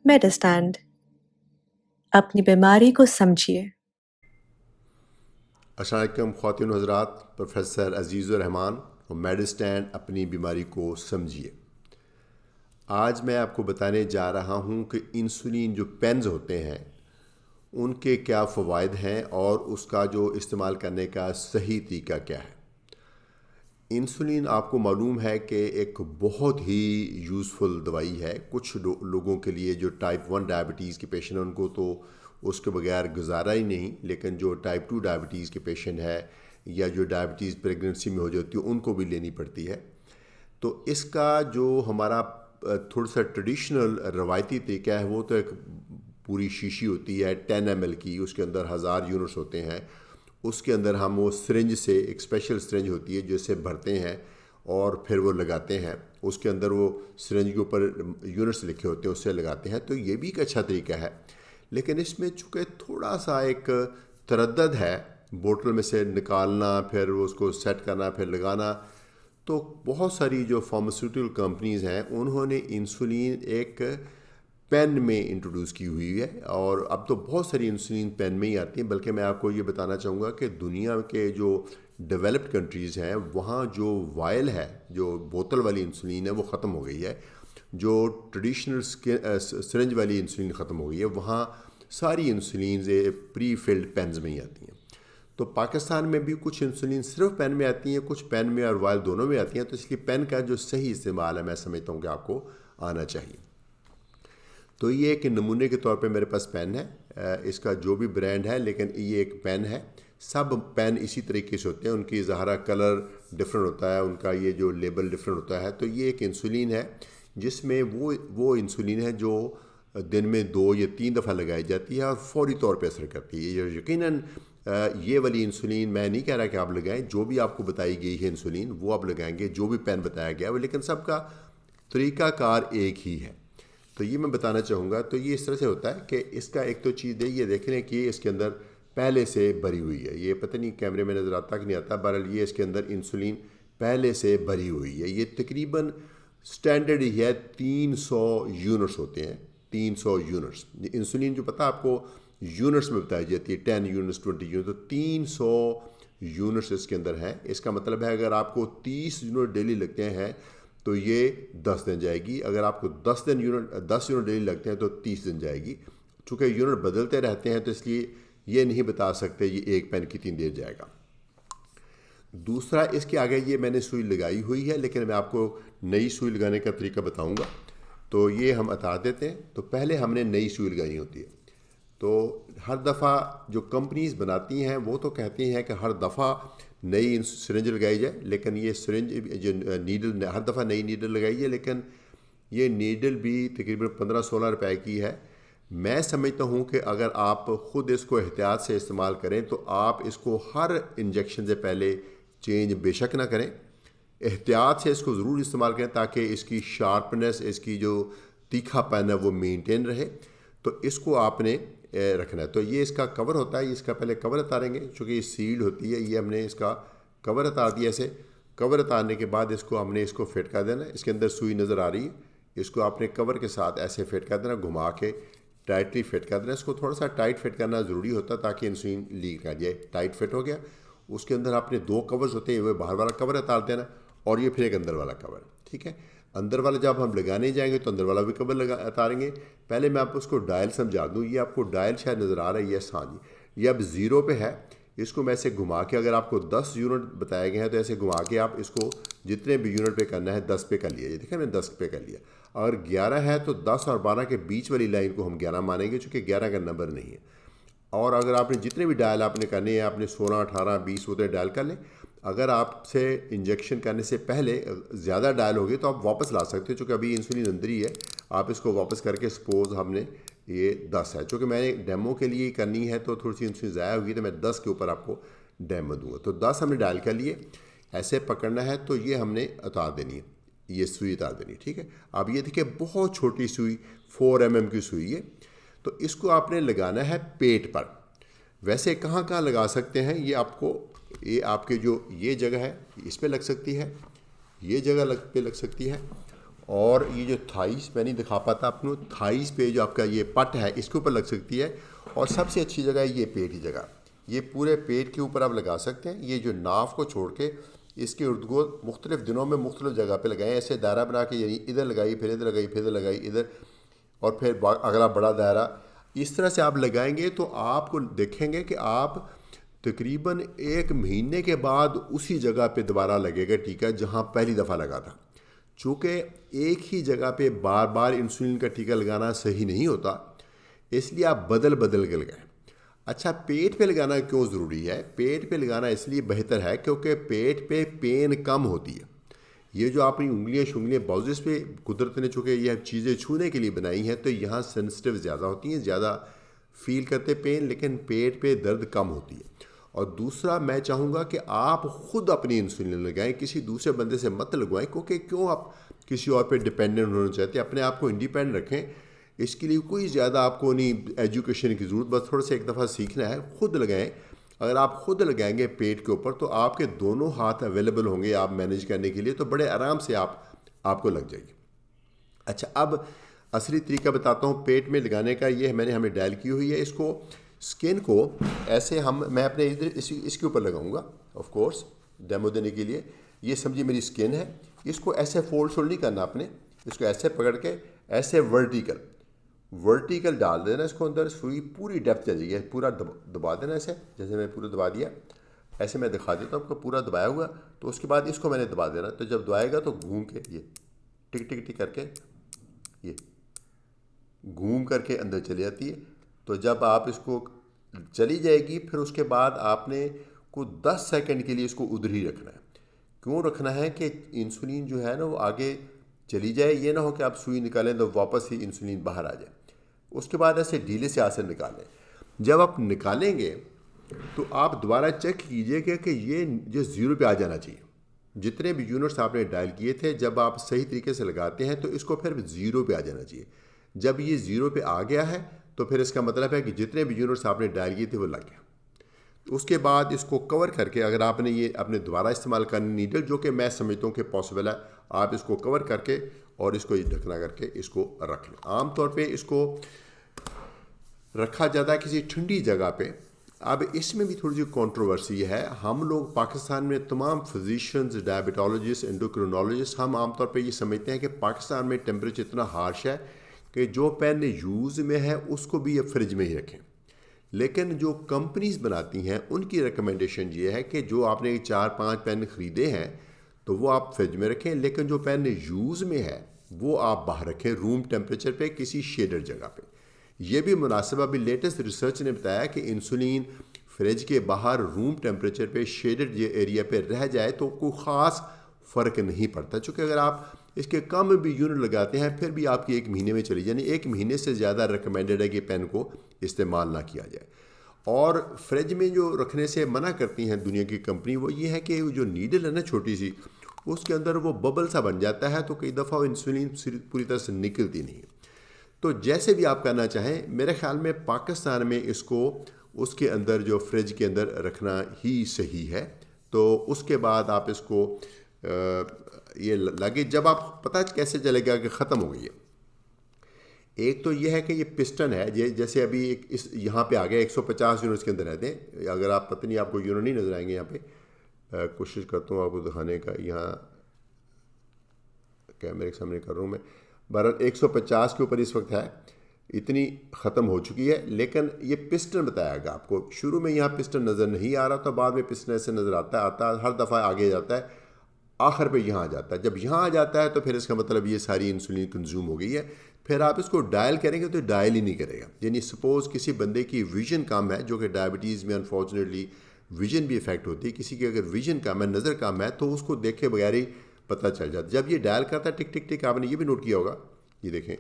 मेडिस्टैंड। अपनी बीमारी को समझिए। अस्सलाम वालेकुम ख़वातीन हज़रात, प्रोफेसर अज़ीज़ुर रहमान और मेडिस्टैंड अपनी बीमारी को समझिए। आज मैं आपको बताने जा रहा हूँ कि इंसुलिन जो पेन्स होते हैं उनके क्या फ़वाइद हैं और उसका जो इस्तेमाल करने का सही तरीका क्या है। इंसुलिन आपको मालूम है कि एक बहुत ही यूज़फुल दवाई है। कुछ लोगों के लिए जो टाइप 1 डायबिटीज़ के पेशेंट हैं उनको तो उसके बगैर गुजारा ही नहीं, लेकिन जो टाइप 2 डायबिटीज़ के पेशेंट है या जो डायबिटीज़ प्रेगनेंसी में हो जाती है उनको भी लेनी पड़ती है। तो इसका जो हमारा थोड़ा सा ट्रेडिशनल रवायती तरीका है वो तो एक पूरी शीशी होती है 10 ml की, उसके अंदर 1000 यूनिट्स होते हैं। उसके अंदर हम वो सिरिंज से, एक स्पेशल सिरिंज होती है जिससे भरते हैं और फिर वो लगाते हैं। उसके अंदर वो सिरिंज के ऊपर यूनिट्स लिखे होते हैं, उससे लगाते हैं। तो ये भी एक अच्छा तरीका है, लेकिन इसमें चूँकि थोड़ा सा एक तरद्दद है, बोतल में से निकालना फिर उसको सेट करना फिर लगाना। तो बहुत सारी जो फार्मास्यूटिकल कंपनीज़ हैं उन्होंने इंसुलिन एक पेन में इंट्रोड्यूस की हुई है, और अब तो बहुत सारी इंसुलिन पेन में ही आती हैं। बल्कि मैं आपको ये बताना चाहूँगा कि दुनिया के जो डेवलप्ड कंट्रीज़ हैं वहाँ जो वायल है, जो बोतल वाली इंसुलिन है वो ख़त्म हो गई है। जो ट्रेडिशनल सिरिंज वाली इंसुलिन ख़त्म हो गई है। वहाँ सारी इंसुलिन प्री फिल्ड पेन्स में ही आती हैं। तो पाकिस्तान में भी कुछ इंसुलिन सिर्फ पेन में आती हैं, कुछ पेन में और वायल दोनों में आती हैं। तो इसलिए पेन का जो सही इस्तेमाल है मैं समझता हूँ कि आपको आना चाहिए। तो ये एक नमूने के तौर पे मेरे पास पेन है, इसका जो भी ब्रांड है, लेकिन ये एक पेन है। सब पेन इसी तरीके से होते हैं, उनकी ज़ाहरा कलर डिफरेंट होता है, उनका ये जो लेबल डिफरेंट होता है। तो ये एक इंसुलिन है जिसमें वो इंसुलिन है जो दिन में 2 या 3 दफ़ा लगाई जाती है और फौरी तौर पे असर करती है। ये यकीनन ये वाली इंसुलिन मैं नहीं कह रहा कि आप लगाएं, जो भी आपको बताई गई है इंसुलिन वो आप लगाएंगे, जो भी पेन बताया गया है, लेकिन सबका तरीक़ाकार एक ही है। तो ये मैं बताना चाहूँगा। तो ये इस तरह से होता है कि इसका एक तो चीज़ है, ये देख लें कि इसके अंदर पहले से भरी हुई है। ये पता नहीं कैमरे में नज़र आता कि नहीं आता, बहरहाल ये इसके अंदर इंसुलिन पहले से भरी हुई है। ये तकरीबन स्टैंडर्ड ही है, 300 यूनिट्स होते हैं। 300 यूनिट्स इंसुलिन जो पता आपको यूनिट्स में बताई जाती है, 10 यूनिट्स 20 यूनिट, तो 300 यूनिट्स इसके अंदर हैं। इसका मतलब है अगर आपको 30 यूनिट डेली लगते हैं तो ये 10 दिन जाएगी। अगर आपको 10 यूनिट डेली लगते हैं तो 30 दिन जाएगी। चूँकि यूनिट बदलते रहते हैं तो इसलिए ये नहीं बता सकते ये एक पेन कितनी देर जाएगा। दूसरा, इसके आगे ये मैंने सुई लगाई हुई है, लेकिन मैं आपको नई सुई लगाने का तरीका बताऊंगा। तो ये हम बता देते हैं। तो पहले हमने नई सुई लगानी होती है। तो हर दफ़ा जो कंपनीज बनाती हैं वो तो कहती हैं कि हर दफ़ा नई सिरिंज लगाई जाए, लेकिन ये सिरिंज जो नीडल हर दफ़ा नई नीडल लगाई है, लेकिन ये नीडल भी तकरीबन 15-16 रुपए की है। मैं समझता हूँ कि अगर आप ख़ुद इसको एहतियात से इस्तेमाल करें तो आप इसको हर इंजेक्शन से पहले चेंज बेशक ना करें, एहतियात से इसको ज़रूर इस्तेमाल करें ताकि इसकी शार्पनेस, इसकी जो तीखापन है वो मेंटेन रहे। तो इसको आपने रखना है। तो ये इसका कवर होता है, इसका पहले कवर उतारेंगे, चूँकि ये सील्ड होती है। ये हमने इसका कवर उतार दिया। ऐसे कवर उतारने के बाद इसको हमने इसको फिट कर देना। इसके अंदर सुई नज़र आ रही है, इसको आपने कवर के साथ ऐसे फिट कर देना, घुमा के टाइटली फिट कर देना। इसको थोड़ा सा टाइट फिट करना ज़रूरी होता है ताकि इंसुलिन लीक ना जाए। टाइट फिट हो गया। उसके अंदर आपने 2 कवर्स होते हैं, वो बाहर वाला कवर उतार देना और ये फिर एक अंदर वाला कवर। ठीक है, अंदर वाला जब हम लगाने जाएंगे तो अंदर वाला भी कवर उतारेंगे। पहले मैं आपको उसको डायल समझा दूँ। ये आपको डायल शायद नज़र आ रही है, हाँ जी, ये अब 0 पे है। इसको मैं ऐसे घुमा के, अगर आपको 10 यूनिट बताए गए हैं तो ऐसे घुमा के आप इसको जितने भी यूनिट पे करना है 10 पे कर लिया। ये देखिए मैंने 10 पे कर लिया। अगर 11 है तो 10 और 12 के बीच वाली लाइन को हम 11 मानेंगे, चूँकि 11 का नंबर नहीं है। और अगर आपने जितने भी डायल आपने करने हैं, आपने 16, 18, 20 उतने डायल कर लें। अगर आपसे इंजेक्शन करने से पहले ज़्यादा डायल हो गए तो आप वापस ला सकते हो, चूँकि अभी इंसुलिन अंदर ही है। आप इसको वापस करके, सपोज़ हमने ये 10 है, चूँकि मैंने डेमो के लिए करनी है तो थोड़ी सी इंसुलिन ज़ाया होगी, तो मैं 10 के ऊपर आपको डेमो दूंगा। तो 10 हमने डायल कर लिए, ऐसे पकड़ना है तो ये हमने उतार देनी है, ये सुई उतार देनी है। ठीक है, अब ये देखिए बहुत छोटी सुई 4 mm की सुई है। तो इसको आपने लगाना है पेट पर। वैसे कहाँ कहाँ लगा सकते हैं ये आपको, ये आपके जो ये जगह है इस पे लग सकती है, ये जगह पे लग सकती है, और ये जो थाइस मैं नहीं दिखा पाता आपको, थाइस पे जो आपका ये पट है इसके ऊपर लग सकती है। और सबसे अच्छी जगह है ये पेट की जगह, ये पूरे पेट के ऊपर आप लगा सकते हैं। ये जो नाफ को छोड़ के इसके इर्द गिर्द मुख्तलिफ दिनों में मुख्तलिफ जगह पे लगाएं, ऐसे दायरा बना के, यानी इधर लगाई फिर इधर लगाई फिर इधर लगाई इधर, और फिर अगला बड़ा दायरा, इस तरह से आप लगाएंगे तो आपको देखेंगे कि आप तकरीबन 1 महीने के बाद उसी जगह पे दोबारा लगेगा टीका जहां पहली दफ़ा लगा था। चूँकि एक ही जगह पे बार बार इंसुलिन का टीका लगाना सही नहीं होता, इसलिए आप बदल बदल के लगाएं। अच्छा, पेट पे लगाना क्यों ज़रूरी है? पेट पे लगाना इसलिए बेहतर है क्योंकि पेट पे पेन कम होती है। ये जो आपने उंगलियां बाउजेस पे कुदरत ने चूँकि यह चीज़ें छूने के लिए बनाई हैं, तो यहाँ सेंसिटिव ज़्यादा होती हैं, ज़्यादा फील करते पेन, लेकिन पेट पे दर्द कम होती है। और दूसरा, मैं चाहूँगा कि आप ख़ुद अपनी इंसुलिन लगाएं, किसी दूसरे बंदे से मत लगवाएं, क्योंकि क्यों आप किसी और पे डिपेंडेंट होना चाहते हैं। अपने आप को इंडिपेंडेंट रखें, इसके लिए कोई ज़्यादा आपको नहीं एजुकेशन की ज़रूरत, बस थोड़ा सा एक दफ़ा सीखना है, ख़ुद लगाएं। अगर आप ख़ुद लगाएंगे पेट के ऊपर तो आपके दोनों हाथ अवेलेबल होंगे आप मैनेज करने के लिए, तो बड़े आराम से आपको लग जाएगी। अच्छा, अब असली तरीका बताता हूँ पेट में लगाने का। ये मैंने हमें डायल की हुई है, इसको स्किन को ऐसे मैं अपने इधर इसके ऊपर लगाऊंगा, ऑफ कोर्स डेमो देने के लिए। ये समझिए मेरी स्किन है, इसको ऐसे फोल्ड नहीं करना आपने, इसको ऐसे पकड़ के ऐसे वर्टिकल डाल देना इसको अंदर, सुई पूरी डेप्थ चल जाएगी, पूरा दबा देना ऐसे, जैसे मैं पूरा दबा दिया ऐसे मैं दिखा देता हूँ आपको, पूरा दबाया हुआ। तो उसके बाद इसको मैंने दबा देना, तो जब दबाएगा तो घूम के ये टिक टिक टिक करके ये घूम करके अंदर चली जाती है। तो जब आप इसको चली जाएगी, फिर उसके बाद आपने को 10 सेकंड के लिए इसको उधर ही रखना है। क्यों रखना है? कि इंसुलिन जो है ना वो आगे चली जाए, ये ना हो कि आप सुई निकालें तो वापस ही इंसुलिन बाहर आ जाए। उसके बाद ऐसे ढीले से आसन निकालें। जब आप निकालेंगे तो आप दोबारा चेक कीजिएगा कि ये जो 0 पे आ जाना चाहिए। जितने भी यूनिट्स आपने डायल किए थे, जब आप सही तरीके से लगाते हैं तो इसको फिर 0 पे आ जाना चाहिए। जब ये 0 पे आ गया है तो फिर इसका मतलब है कि जितने भी यूनिट्स आपने डायल किए थे वो लग गया। उसके बाद इसको कवर करके, अगर आपने ये अपने दोबारा इस्तेमाल करनी नीडल, जो कि मैं समझता हूँ कि पॉसिबल है, आप इसको कवर करके और इसको ढकना करके इसको रख लें। आमतौर पे इसको रखा जाता है किसी ठंडी जगह पे। अब इसमें भी थोड़ी सी कंट्रोवर्सी है। हम लोग पाकिस्तान में तमाम फिजिशियंस, डायबिटोलॉजिस्ट, एंडोक्रिनोलॉजिस्ट, हम आमतौर पे ये समझते हैं कि पाकिस्तान में टेम्परेचर इतना हार्श है कि जो पेन यूज़ में है उसको भी अब फ्रिज में ही रखें। लेकिन जो कंपनीज बनाती हैं उनकी रिकमेंडेशन ये है कि जो आपने 4-5 पेन ख़रीदे हैं तो वो आप फ्रिज में रखें, लेकिन जो पेन यूज़ में है वो आप बाहर रखें, रूम टेम्परेचर पे, किसी शेडेड जगह पे। ये भी मुनासिब, अभी लेटेस्ट रिसर्च ने बताया कि इंसुलिन फ्रिज के बाहर रूम टेम्परेचर पे शेडेड एरिया पे रह जाए तो कोई ख़ास फ़र्क नहीं पड़ता। चूँकि अगर आप इसके कम भी यूनिट लगाते हैं फिर भी आपकी 1 महीने में चली, यानी 1 महीने से ज़्यादा रिकमेंडेड है कि पेन को इस्तेमाल ना किया जाए। और फ्रिज में जो रखने से मना करती हैं दुनिया की कंपनी, वो ये है कि जो नीडल है ना छोटी सी, उसके अंदर वो बबल सा बन जाता है, तो कई दफ़ा इंसुलिन पूरी तरह से निकलती नहीं। तो जैसे भी आप करना चाहें, मेरे ख्याल में पाकिस्तान में इसको उसके अंदर जो फ्रिज के अंदर रखना ही सही है। तो उसके बाद आप इसको ये लगे, जब आप पता कैसे चलेगा कि ख़त्म हो गई है। एक तो ये है कि ये पिस्टन है, ये जैसे अभी एक इस यहाँ पे आ गया 150 यूनिट्स के अंदर रहते हैं। अगर आप पता नहीं आपको यूनिट नहीं नज़र आएंगे यहाँ पे, कोशिश करता हूँ आपको दिखाने का, यहाँ कैमरे के सामने कर रहा हूँ मैं। 150 के ऊपर इस वक्त है, इतनी ख़त्म हो चुकी है। लेकिन ये पिस्टन बतायागा आपको, शुरू में यहाँ पिस्टन नज़र नहीं आ रहा था, बाद में पिस्टन ऐसे नज़र आता हर दफ़ा आगे जाता है, आखिर पे यहाँ आ जाता है। जब यहाँ आ जाता है तो फिर इसका मतलब ये सारी इंसुलिन कंज्यूम हो गई है। फिर आप इसको डायल करेंगे तो डायल ही नहीं करेगा। यानी सपोज़ किसी बंदे की विजन कम है, जो कि डायबिटीज़ में अनफॉर्चुनेटली विजन भी इफेक्ट होती है, किसी की अगर विजन कम है, नज़र कम है, तो उसको देखे बगैर ही पता चल जाता है। जब ये डायल करता है टिक टिक टिक, आपने ये भी नोट किया होगा, ये देखें,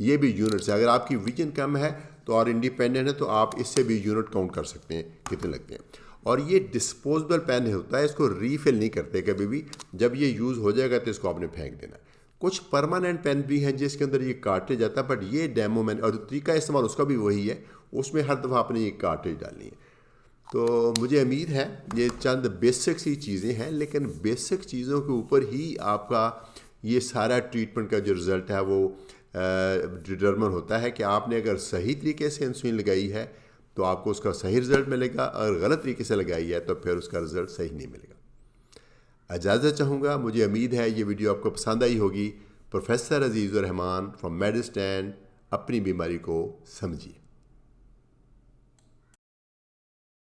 ये भी यूनिट्स है। अगर आपकी विजन कम है तो और इंडिपेंडेंट है तो आप इससे भी यूनिट काउंट कर सकते हैं कितने लगते हैं। और ये डिस्पोजेबल पेन होता है, इसको रीफिल नहीं करते कभी भी। जब ये यूज़ हो जाएगा तो इसको आपने फेंक देना। कुछ परमानेंट पेन भी हैं जिसके अंदर ये कार्ट्रिज जाता है, बट ये डेमो मैन और तरीका इस्तेमाल उसका भी वही है, उसमें हर दफ़ा आपने ये कार्ट्रिज डालनी है। तो मुझे उम्मीद है ये चंद बेसिक सी चीज़ें हैं, लेकिन बेसिक चीज़ों के ऊपर ही आपका ये सारा ट्रीटमेंट का जो रिज़ल्ट है वो डिटरमिन होता है कि आपने अगर सही तरीके से इंसुलिन लगाई है तो आपको उसका सही रिज़ल्ट मिलेगा, और गलत तरीके से लगाई है तो फिर उसका रिज़ल्ट सही नहीं मिलेगा। इजाज़त चाहूँगा, मुझे उम्मीद है ये वीडियो आपको पसंद आई होगी। प्रोफेसर अजीज़ुर रहमान फ्रॉम मेडिस्टैंड, अपनी बीमारी को समझिए।